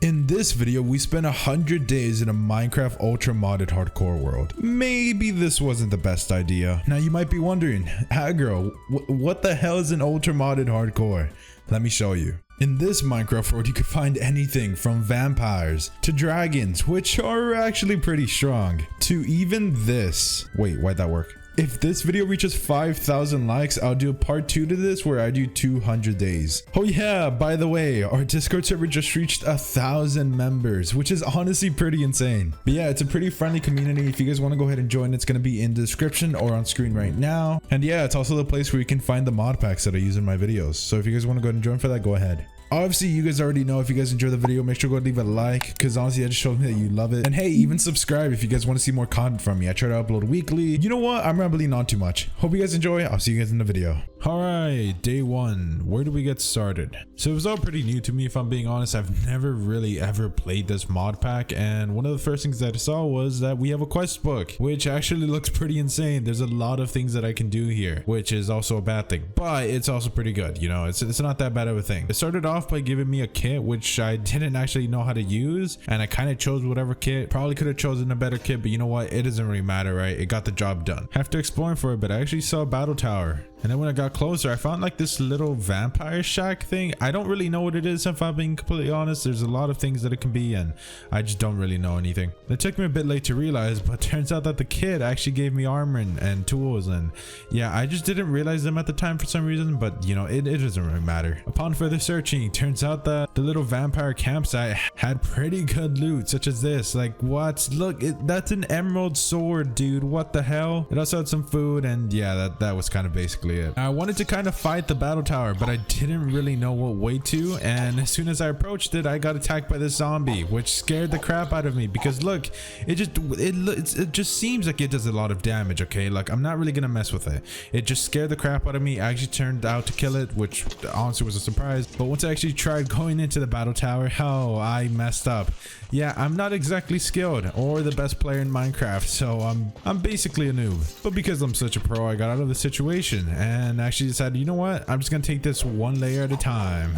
In this video, we spent 100 days in a Minecraft ultra modded hardcore world. Maybe this wasn't the best idea. Now you might be wondering, Aggro, what the hell is an ultra modded hardcore? Let me show you. In this Minecraft world, you can find anything from vampires to dragons, which are actually pretty strong, to even this. Wait, why'd that work? If this video reaches 5,000 likes, I'll do a part 2 to this where I do 200 days. Oh yeah, by the way, our Discord server just reached 1,000 members, which is honestly pretty insane. But yeah, it's a pretty friendly community. If you guys want to go ahead and join, it's going to be in the description or on screen right now. And yeah, it's also the place where you can find the mod packs that I use in my videos. So if you guys want to go ahead and join for that, go ahead. Obviously, you guys already know. If you guys enjoy the video, make sure to go leave a like, because honestly, that just shows me that you love it. And hey, even subscribe if you guys want to see more content from me. I try to upload weekly. You know what? I'm rambling on too much. Hope you guys enjoy. I'll see you guys in the video. All right, day one. Where do we get started? So it was all pretty new to me, if I'm being honest. I've never really ever played this mod pack, and one of the first things that I saw was that we have a quest book, which actually looks pretty insane. There's a lot of things that I can do here, which is also a bad thing, but it's also pretty good. You know, it's not that bad of a thing. It started off by giving me a kit which I didn't actually know how to use, and I kind of chose whatever kit. Probably could have chosen a better kit, but you know what, it doesn't really matter, right? It got the job done. After exploring for a bit, I actually saw a battle tower, and then when I got closer, I found like this little vampire shack thing. I don't really know what it is, if I'm being completely honest. There's a lot of things that it can be, and I just don't really know anything. It took me a bit late to realize, but turns out that the kid actually gave me armor and tools, and yeah, I just didn't realize them at the time for some reason, but you know, it doesn't really matter. Upon further searching, turns out that the little vampire campsite had pretty good loot, such as this. Like, what? Look, that's an emerald sword, dude. What the hell? It also had some food, and yeah, that was kind of basically it. I wanted to kind of fight the battle tower, but I didn't really know what way to, and as soon as I approached it, I got attacked by this zombie, which scared the crap out of me, because look, it just seems like it does a lot of damage. Okay, like, I'm not really gonna mess with it. It just scared the crap out of me. I actually turned out to kill it, which honestly was a surprise, but once I actually tried going into the battle tower, oh, I messed up. Yeah, I'm not exactly skilled or the best player in Minecraft, so I'm basically a noob. But because I'm such a pro, I got out of the situation and actually decided, you know what, I'm just gonna take this one layer at a time.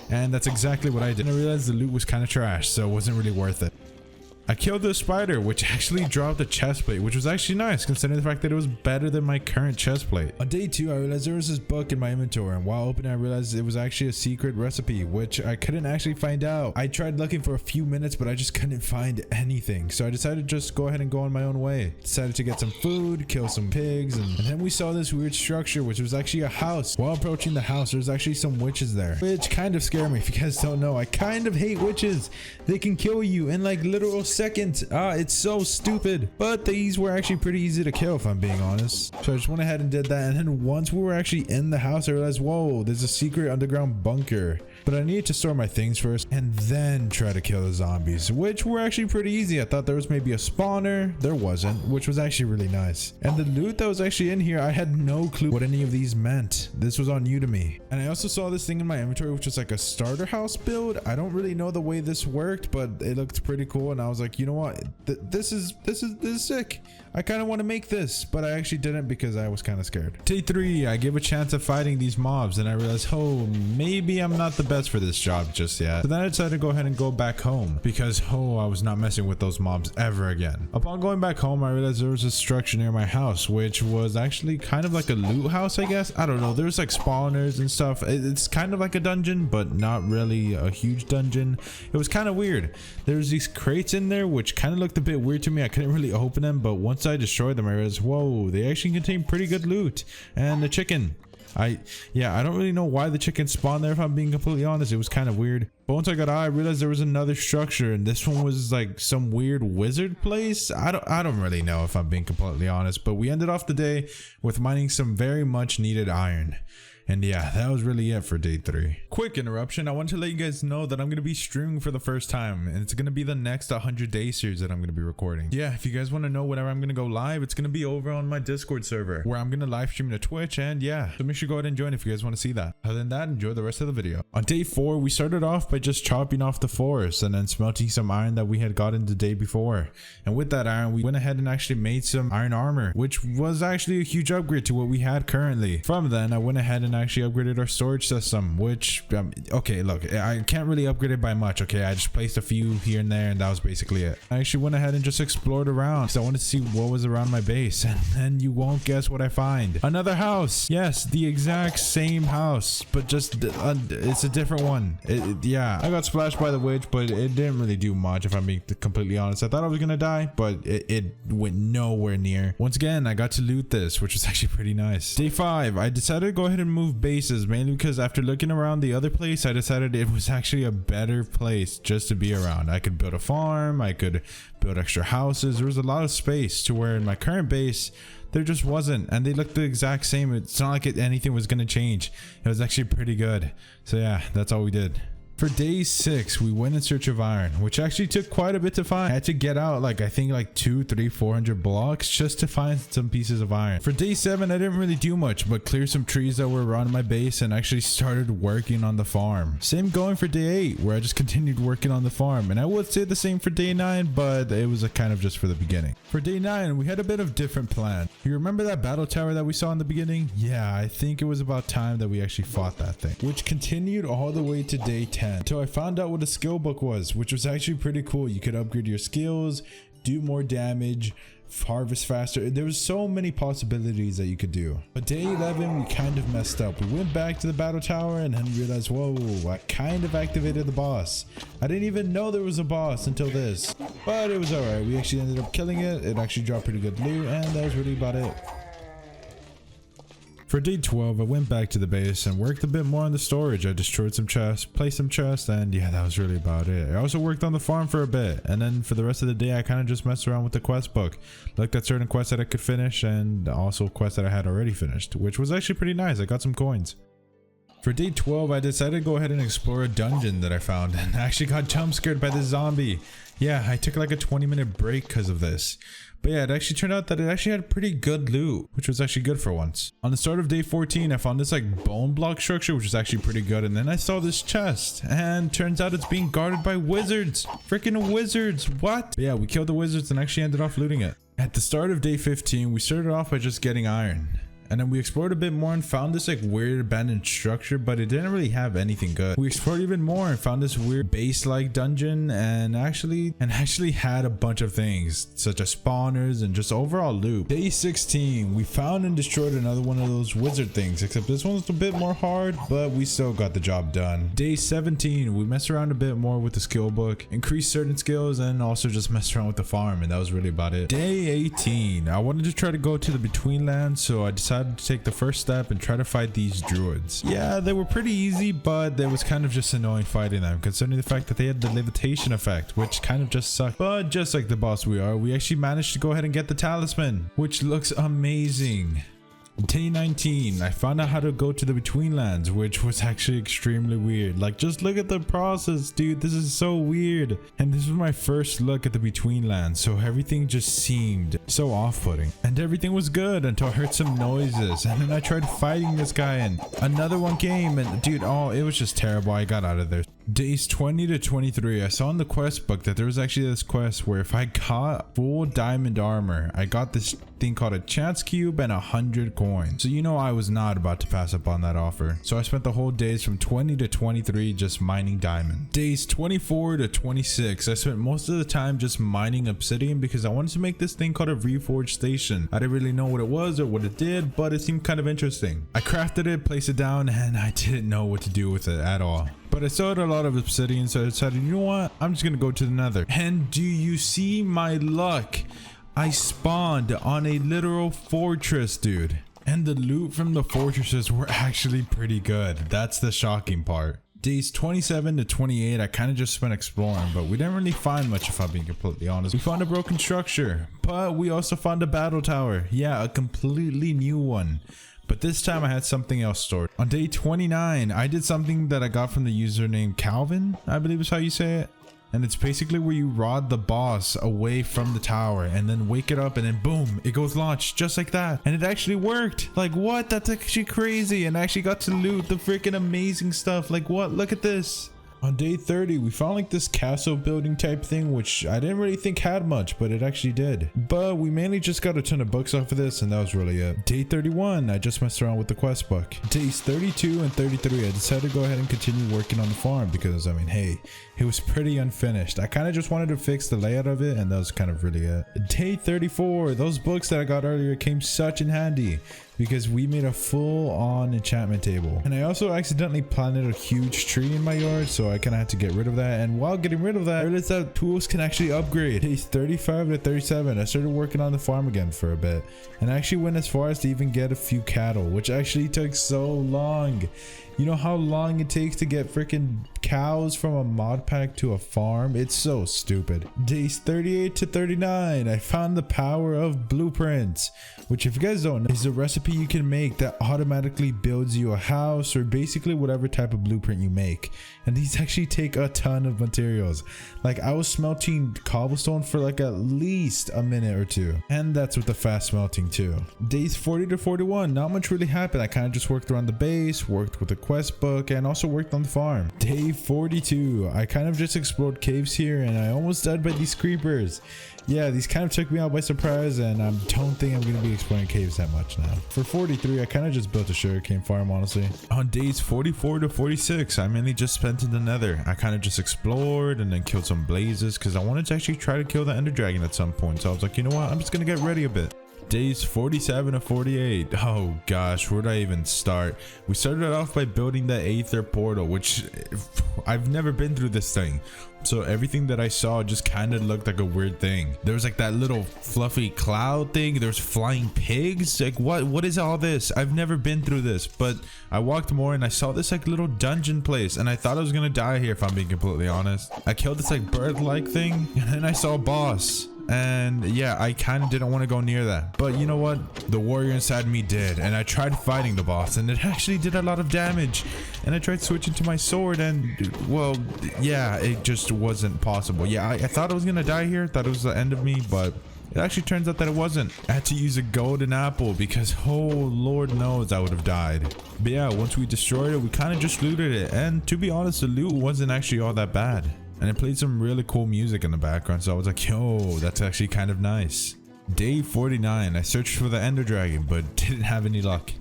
And that's exactly what I did. And I realized the loot was kind of trash, so it wasn't really worth it. I killed the spider, which actually dropped a chest plate, which was actually nice considering the fact that it was better than my current chest plate. On day 2, I realized there was this book in my inventory, and while opening, I realized it was actually a secret recipe, which I couldn't actually find out. I tried looking for a few minutes, but I just couldn't find anything. So I decided to just go ahead and go on my own way. Decided to get some food, kill some pigs, and then we saw this weird structure, which was actually a house. While approaching the house, there's actually some witches there, which kind of scared me. If you guys don't know, I kind of hate witches. They can kill you in like literal seconds. It's so stupid, but these were actually pretty easy to kill, if I'm being honest. So I just went ahead and did that, and then once we were actually in the house, I realized, whoa, there's a secret underground bunker. But I needed to store my things first and then try to kill the zombies, which were actually pretty easy. I thought there was maybe a spawner. There wasn't, which was actually really nice. And the loot that was actually in here, I had no clue what any of these meant. This was all new to me. And I also saw this thing in my inventory, which was like a starter house build. I don't really know the way this worked, but it looked pretty cool. And I was like, you know what? This is sick. I kind of want to make this, but I actually didn't because I was kind of scared. Day 3, I give a chance of fighting these mobs, and I realized, oh, maybe I'm not the best for this job just yet. So then I decided to go ahead and go back home because, oh, I was not messing with those mobs ever again. Upon going back home, I realized there was a structure near my house, which was actually kind of like a loot house, I guess. I don't know. There's like spawners and stuff. It's kind of like a dungeon, but not really a huge dungeon. It was kind of weird. There's these crates in there, which kind of looked a bit weird to me. I couldn't really open them, but once I destroyed them, I realized, whoa, they actually contain pretty good loot. And the chicken. I don't really know why the chicken spawned there, if I'm being completely honest. It was kind of weird. But once I got out, I realized there was another structure, and this one was like some weird wizard place. I don't really know, if I'm being completely honest, but we ended off the day with mining some very much needed iron. And yeah, that was really it for day 3. Quick interruption. I want to let you guys know that I'm going to be streaming for the first time, and it's going to be the next 100-day series that I'm going to be recording. Yeah, if you guys want to know whenever I'm going to go live, it's going to be over on my Discord server where I'm going to live stream to Twitch, and yeah, so make sure to go ahead and join if you guys want to see that. Other than that, enjoy the rest of the video. On day 4, we started off by just chopping off the forest and then smelting some iron that we had gotten the day before. And with that iron, we went ahead and actually made some iron armor, which was actually a huge upgrade to what we had currently. From then, I went ahead and I actually upgraded our storage system, which okay, look, I can't really upgrade it by much. Okay, I just placed a few here and there, and that was basically it. I actually went ahead and just explored around, so I wanted to see what was around my base, and then you won't guess what I find. Another house. Yes, the exact same house, but just it's a different one. Yeah, I got splashed by the witch, but it didn't really do much, if I'm being completely honest. I thought I was gonna die, but it went nowhere near. Once again, I got to loot this, which was actually pretty nice. Day 5, I decided to go ahead and move bases, mainly because after looking around the other place, I decided it was actually a better place just to be around. I could build a farm, I could build extra houses. There was a lot of space to where in my current base there just wasn't, and they looked the exact same. It's not like anything was going to change. It was actually pretty good. So yeah, that's all we did. For day 6, we went in search of iron, which actually took quite a bit to find. I had to get out like, I think like 200, 300, 400 blocks just to find some pieces of iron. For day 7, I didn't really do much but clear some trees that were around my base and actually started working on the farm. Same going for day 8, where I just continued working on the farm, and I would say the same for day 9, but it was a kind of just for the beginning. For day 9, we had a bit of different plan. You remember that battle tower that we saw in the beginning? Yeah, I think it was about time that we actually fought that thing, which continued all the way to day 10. Until I found out what a skill book was, which was actually pretty cool. You could upgrade your skills, do more damage, harvest faster. There was so many possibilities that you could do. But day 11, we kind of messed up. We went back to the battle tower and then realized, whoa, I kind of activated the boss. I didn't even know there was a boss until this, but it was all right. We actually ended up killing it. It actually dropped pretty good loot, and that was really about it. For day 12, I went back to the base and worked a bit more on the storage. I destroyed some chests, placed some chests, and yeah, that was really about it. I also worked on the farm for a bit, and then for the rest of the day, I kind of just messed around with the quest book. Looked at certain quests that I could finish, and also quests that I had already finished, which was actually pretty nice. I got some coins. For day 12, I decided to go ahead and explore a dungeon that I found, and I actually got jump scared by this zombie. Yeah, I took like a 20-minute break because of this. But yeah, it actually turned out that it actually had pretty good loot, which was actually good for once. On the start of day 14, I found this like bone block structure, which was actually pretty good. And then I saw this chest, and turns out it's being guarded by wizards. Freaking wizards. What? But yeah, we killed the wizards and actually ended off looting it. At the start of day 15, we started off by just getting iron. And then we explored a bit more and found this like weird abandoned structure, but it didn't really have anything good. We explored even more and found this weird base-like dungeon and actually had a bunch of things such as spawners and just overall loot. Day 16, we found and destroyed another one of those wizard things, except this one's a bit more hard, but we still got the job done. Day 17, we messed around a bit more with the skill book, increased certain skills, and also just messed around with the farm, and that was really about it. Day 18, I wanted to try to go to the Between Lands, so I decided to take the first step and try to fight these druids. Yeah, they were pretty easy, but it was kind of just annoying fighting them, considering the fact that they had the levitation effect, which kind of just sucked. But just like the boss we are, we actually managed to go ahead and get the talisman, which looks amazing. Day 19, I found out how to go to the Between Lands, which was actually extremely weird. Like, just look at the process, dude. This is so weird. And this was my first look at the Between Lands, so everything just seemed so off-putting. And everything was good until I heard some noises, and then I tried fighting this guy, and another one came, and dude, oh, it was just terrible. I got out of there. Days 20 to 23, I saw in the quest book that there was actually this quest where if I got full diamond armor, I got this thing called a chance cube and 100 coins. So you know I was not about to pass up on that offer. So I spent the whole days from 20 to 23 just mining diamond. Days 24 to 26, I spent most of the time just mining obsidian because I wanted to make this thing called a reforged station. I didn't really know what it was or what it did, but it seemed kind of interesting. I crafted it, placed it down, and I didn't know what to do with it at all. But I saw a lot of obsidian, so I decided, you know what? I'm just gonna go to the nether. And do you see my luck? I spawned on a literal fortress, dude. And the loot from the fortresses were actually pretty good. That's the shocking part. Days 27 to 28, I kind of just spent exploring, but we didn't really find much if I'm being completely honest. We found a broken structure, but we also found a battle tower. Yeah, a completely new one. But this time I had something else stored. On day 29, I did something that I got from the username Calvin, I believe is how you say it. And it's basically where you rod the boss away from the tower and then wake it up and then boom, it goes launched just like that. And it actually worked. Like what? That's actually crazy. And I actually got to loot the freaking amazing stuff. Like what? Look at this. On day 30, we found like this castle building type thing, which I didn't really think had much, but it actually did. But we mainly just got a ton of books off of this, and that was really it. Day 31, I just messed around with the quest book. Days 32 and 33, I decided to go ahead and continue working on the farm because, I mean, hey, it was pretty unfinished. I kind of just wanted to fix the layout of it, and that was kind of really it. Day 34, those books that I got earlier came such in handy because we made a full-on enchantment table. And I also accidentally planted a huge tree in my yard, so I kind of had to get rid of that. And while getting rid of that, I realized that tools can actually upgrade. Days 35 to 37, I started working on the farm again for a bit. And I actually went as far as to even get a few cattle, which actually took so long. You know how long it takes to get freaking cows from a mod pack to a farm? It's so stupid. Days 38 to 39, I found the power of blueprints, which if you guys don't know, is a recipe you can make that automatically builds you a house or basically whatever type of blueprint you make. And these actually take a ton of materials. Like I was smelting cobblestone for like at least a minute or two. And that's with the fast smelting too. Days 40 to 41, not much really happened. I kind of just worked around the base, worked with the quest book, and also worked on the farm. Day 42, I kind of just explored caves here and I almost died by these creepers. Yeah, these kind of took me out by surprise, and I don't think I'm going to be exploring caves that much now. For 43, I kind of just built a sugarcane farm, honestly. On days 44 to 46, I mainly just spent in the nether. I kind of just explored and then killed some blazes because I wanted to actually try to kill the ender dragon at some point. So I was like, you know what? I'm just going to get ready a bit. Days 47 to 48. Oh gosh, where do I even start? We started off by building the aether portal, which I've never been through this thing. So everything that I saw just kind of looked like a weird thing. There was like that little fluffy cloud thing. There's flying pigs. Like what is all this? I've never been through this, but I walked more and I saw this like little dungeon place and I thought I was gonna die here if I'm being completely honest. I killed this like bird-like thing and then I saw a boss. And yeah, I kind of didn't want to go near that, but you know what, the warrior inside me did, and I tried fighting the boss and it actually did a lot of damage. And I tried switching to my sword and well, yeah, it just wasn't possible. Yeah, I thought I was gonna die here, thought it was the end of me, but it actually turns out that it wasn't. I had to use a golden apple because oh lord knows I would have died. But yeah, once we destroyed it, we kind of just looted it, and to be honest, the loot wasn't actually all that bad. And it played some really cool music in the background, so I was like, yo, that's actually kind of nice. Day 49, I searched for the ender dragon, but didn't have any luck.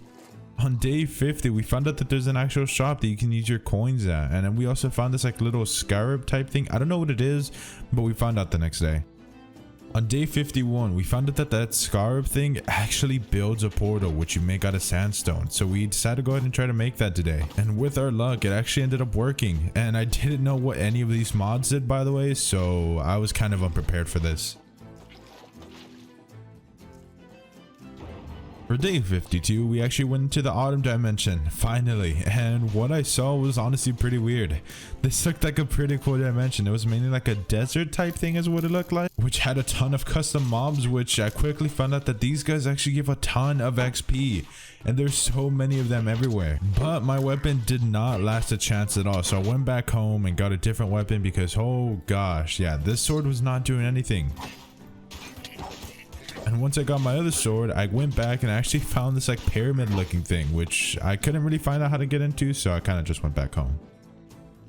On day 50, we found out that there's an actual shop that you can use your coins at. And then we also found this like little scarab type thing. I don't know what it is, but we found out the next day. On day 51, we found out that that scarab thing actually builds a portal, which you make out of sandstone. So we decided to go ahead and try to make that today. And with our luck, it actually ended up working. And I didn't know what any of these mods did, by the way, so I was kind of unprepared for this. For day 52, we actually went into the autumn dimension, finally, and what I saw was honestly pretty weird. This looked like a pretty cool dimension. It was mainly like a desert type thing is what it looked like, which had a ton of custom mobs, which I quickly found out that these guys actually give a ton of XP, and there's so many of them everywhere. But my weapon did not last a chance at all, so I went back home and got a different weapon because oh gosh, yeah, this sword was not doing anything. And once I got my other sword, I went back and actually found this like pyramid looking thing, which I couldn't really find out how to get into, so I kind of just went back home.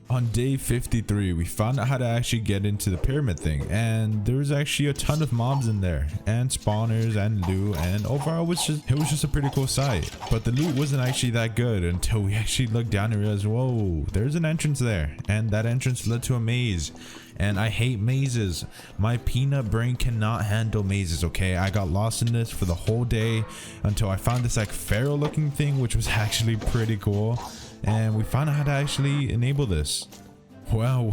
On day 53, we found out how to actually get into the pyramid thing, and there was actually a ton of mobs in there, and spawners and loot, and overall it was just a pretty cool sight. But the loot wasn't actually that good until we actually looked down and realized, whoa, there's an entrance there, and that entrance led to a maze. And I hate mazes. My peanut brain cannot handle mazes, okay? I got lost in this for the whole day until I found this like pharaoh looking thing, which was actually pretty cool. And we found out how to actually enable this. Well,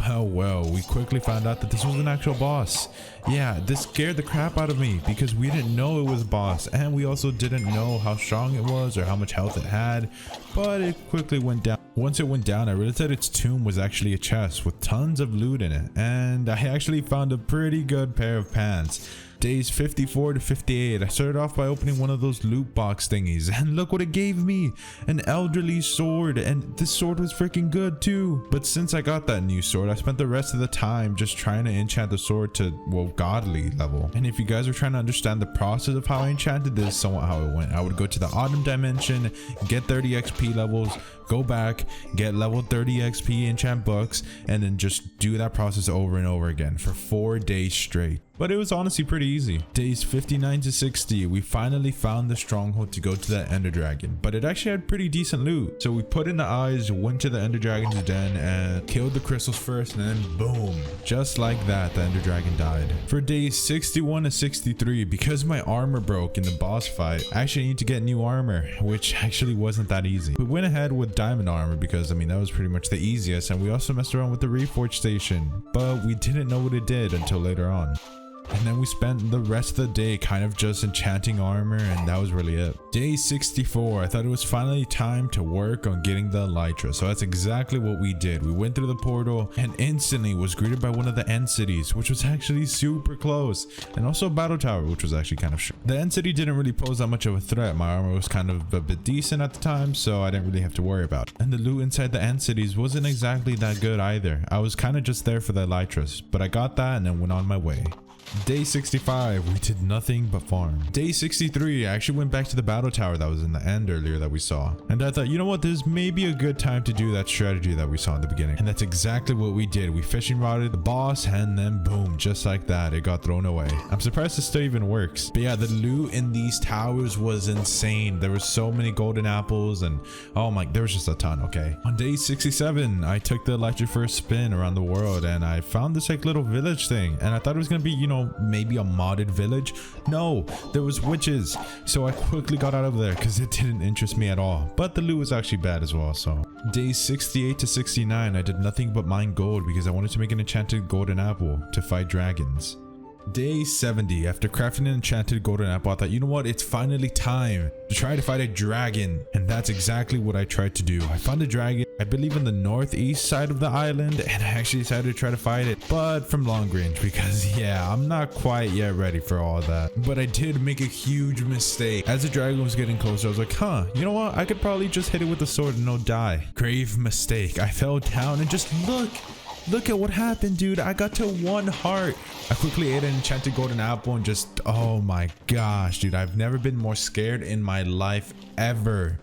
we quickly found out that this was an actual boss. Yeah, this scared the crap out of me because we didn't know it was a boss, and we also didn't know how strong it was or how much health it had, but it quickly went down. Once it went down, I realized that its tomb was actually a chest with tons of loot in it, and I actually found a pretty good pair of pants. Days 54 to 58, I started off by opening one of those loot box thingies, and look what it gave me, an elderly sword, and this sword was freaking good too. But since I got that new sword, I spent the rest of the time just trying to enchant the sword to, well, godly level. And if you guys are trying to understand the process of how I enchanted this, somewhat how it went. I would go to the autumn dimension, get 30 XP levels, go back, get level 30 XP enchant books, and then just do that process over and over again for 4 days straight. But it was honestly pretty easy. Days 59 to 60, we finally found the stronghold to go to the Ender Dragon, but it actually had pretty decent loot. So we put in the eyes, went to the Ender Dragon's den, and killed the crystals first, and then boom, just like that, the Ender Dragon died. For days 61 to 63, because my armor broke in the boss fight, I actually need to get new armor, which actually wasn't that easy. We went ahead with diamond armor because, I mean, that was pretty much the easiest, and we also messed around with the Reforge station, but we didn't know what it did until later on. And then we spent the rest of the day kind of just enchanting armor, and that was really it. Day 64, I thought it was finally time to work on getting the elytra, so that's exactly what we did. We went through the portal and instantly was greeted by one of the end cities, which was actually super close, and also a battle tower, which was actually kind of short. The end city didn't really pose that much of a threat. My armor was kind of a bit decent at the time, so I didn't really have to worry about it. And the loot inside the end cities wasn't exactly that good either. I was kind of just there for the elytras, but I got that and then went on my way. Day 65, we did nothing but farm. Day 63, I actually went back to the battle tower that was in the end earlier that we saw. And I thought, you know what, this may be a good time to do that strategy that we saw in the beginning. And that's exactly what we did. We fishing rodded the boss, and then boom, just like that, it got thrown away. I'm surprised it still even works. But yeah, the loot in these towers was insane. There were so many golden apples, and oh my, there was just a ton, okay? On day 67, I took the electric for a spin around the world, and I found this like little village thing. And I thought it was gonna be, you know, maybe a modded village. No, there was witches, so I quickly got out of there because it didn't interest me at all. But the loot was actually bad as well. So days 68 to 69, I did nothing but mine gold because I wanted to make an enchanted golden apple to fight dragons. Day 70, after crafting an enchanted golden apple, I thought, you know what, it's finally time to try to fight a dragon. And that's exactly what I tried to do. I found a dragon, I believe in the northeast side of the island, and I actually decided to try to fight it, but from long range because yeah, I'm not quite yet ready for all that. But I did make a huge mistake. As the dragon was getting closer, I was like, huh, you know what, I could probably just hit it with the sword and no die. Grave mistake. I fell down and just look at what happened, dude. I got to 1 heart. I quickly ate an enchanted golden apple and just, oh my gosh, dude, I've never been more scared in my life ever.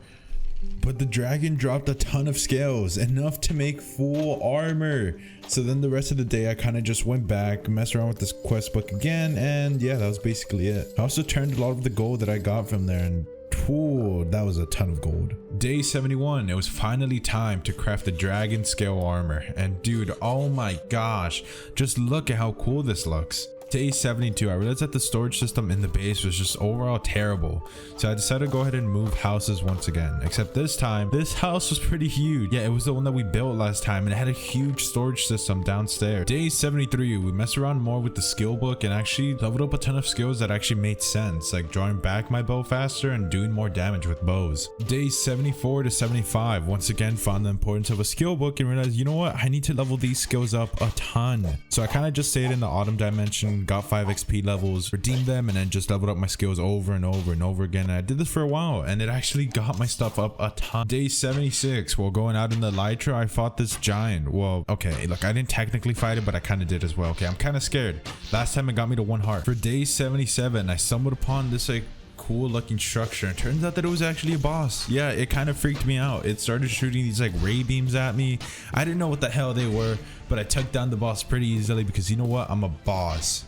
But the dragon dropped a ton of scales, enough to make full armor. So then the rest of the day I kind of just went back, messed around with this quest book again, and yeah, that was basically it. I also turned a lot of the gold that I got from there, and ooh, that was a ton of gold. Day 71, it was finally time to craft the dragon scale armor, and dude, oh my gosh, just look at how cool this looks. Day 72, I realized that the storage system in the base was just overall terrible, so I decided to go ahead and move houses once again, except this time this house was pretty huge. Yeah, it was the one that we built last time, and it had a huge storage system downstairs. Day 73, we messed around more with the skill book and actually leveled up a ton of skills that actually made sense, like drawing back my bow faster and doing more damage with bows. Day 74 to 75, once again found the importance of a skill book and realized, you know what, I need to level these skills up a ton. So I kind of just stayed in the autumn dimension, got 5 XP levels, redeemed them, and then just leveled up my skills over and over and over again. And I did this for a while, and it actually got my stuff up a ton. Day 76, while going out in the elytra, I fought this giant. Well, okay, look, I didn't technically fight it, but I kind of did as well. Okay, I'm kind of scared. Last time it got me to 1 heart. For day 77, I stumbled upon this like cool looking structure, and turns out that it was actually a boss. Yeah, it kind of freaked me out. It started shooting these like ray beams at me. I didn't know what the hell they were, but I took down the boss pretty easily because you know what, I'm a boss.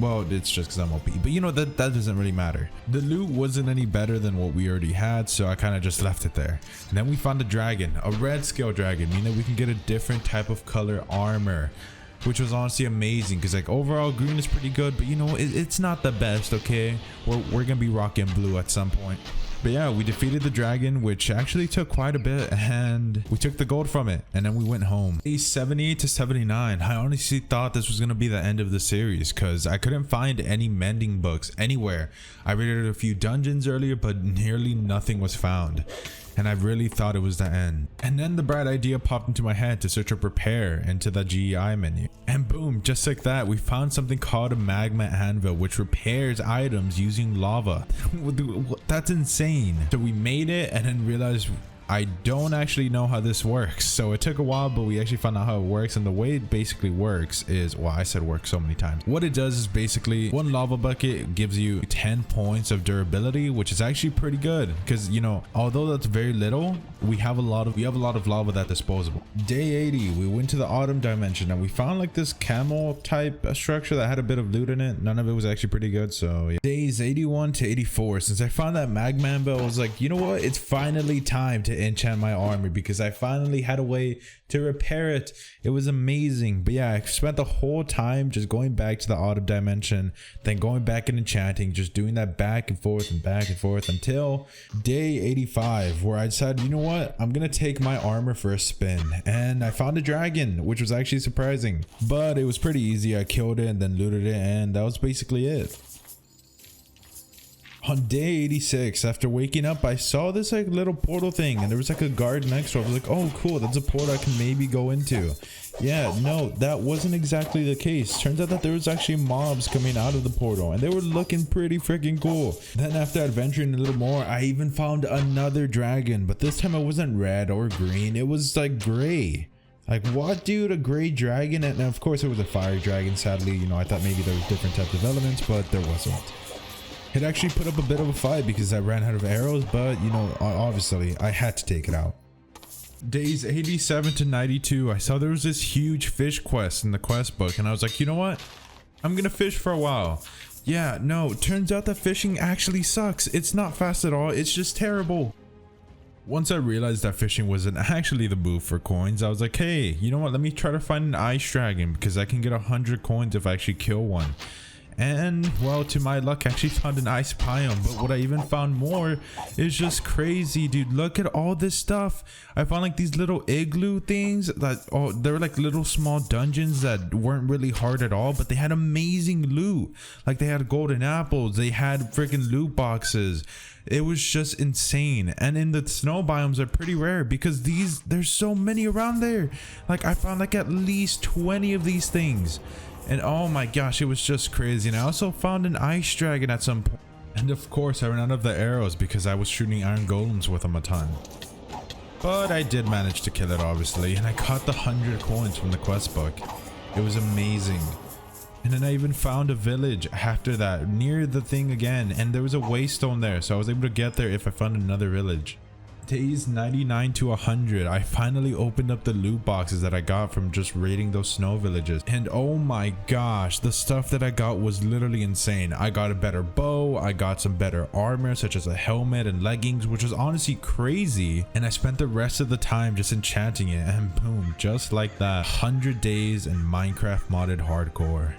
Well, it's just because I'm OP, but you know, that doesn't really matter. The loot wasn't any better than what we already had, so I kind of just left it there. And then we found a dragon, a red scale dragon, meaning that we can get a different type of color armor, which was honestly amazing because like overall green is pretty good, but you know, it's not the best. Okay, we're gonna be rocking blue at some point. But yeah, we defeated the dragon, which actually took quite a bit, and we took the gold from it, and then we went home. Day 78 to 79, I honestly thought this was going to be the end of the series because I couldn't find any mending books anywhere. I raided a few dungeons earlier, but nearly nothing was found. and I really thought it was the end. And then the bright idea popped into my head to search up repair into the GEI menu. And boom, just like that, we found something called a magma anvil, which repairs items using lava. That's insane. So we made it and then realized I don't actually know how this works. So it took a while, but we actually found out how it works. And the way it basically works is, well, I said work so many times. What it does is basically one lava bucket gives you 10 points of durability, which is actually pretty good because, you know, although that's very little, we have a lot of lava that's disposable. Day 80, we went to the autumn dimension and we found like this camel type structure that had a bit of loot in it. None of it was actually pretty good. So yeah. Days 81 to 84, since I found that magma anvil, I was like, you know what? It's finally time to enchant my armor because I finally had a way to repair it. It was amazing. But yeah, I spent the whole time just going back to the autumn dimension, then going back and enchanting, just doing that back and forth until day 85, where I decided, you know what, I'm gonna take my armor for a spin. And I found a dragon, which was actually surprising, but it was pretty easy. I killed it and then looted it, and that was basically it. On day 86, after waking up, I saw this like little portal thing and there was like a guard next to it. I was like, oh cool, that's a portal I can maybe go into. Yeah, no, that wasn't exactly the case. Turns out that there was actually mobs coming out of the portal and they were looking pretty freaking cool. Then after adventuring a little more, I even found another dragon, but this time it wasn't red or green, it was like gray. Like, what, dude? A gray dragon? And of course it was a fire dragon. Sadly, you know, I thought maybe there was different types of elements, but there wasn't. It actually put up a bit of a fight because I ran out of arrows, but you know, obviously I had to take it out. Days 87 to 92, I saw there was this huge fish quest in the quest book and I was like, you know what? I'm gonna fish for a while. Yeah, no, turns out that fishing actually sucks. It's not fast at all, it's just terrible. Once I realized that fishing wasn't actually the move for coins, I was like, hey, you know what? Let me try to find an ice dragon because I can get 100 coins if I actually kill one. And well, to my luck, I actually found an ice biome. But what I even found more is just crazy, dude. Look at all this stuff. I found like these little igloo things that, oh, they were like little small dungeons that weren't really hard at all, but they had amazing loot. Like they had golden apples, they had freaking loot boxes. It was just insane. And in the snow biomes are pretty rare because there's so many around there. Like I found like at least 20 of these things. And oh my gosh, it was just crazy. And I also found an ice dragon at some point. And of course I ran out of the arrows because I was shooting iron golems with them a ton. But I did manage to kill it obviously. And I got the 100 coins from the quest book. It was amazing. And then I even found a village after that near the thing again. And there was a waystone there. So I was able to get there if I found another village. Days 99 to 100, I finally opened up the loot boxes that I got from just raiding those snow villages. And oh my gosh, the stuff that I got was literally insane. I got a better bow, I got some better armor such as a helmet and leggings, which was honestly crazy. And I spent the rest of the time just enchanting it, and boom, just like that, 100 days in Minecraft modded hardcore.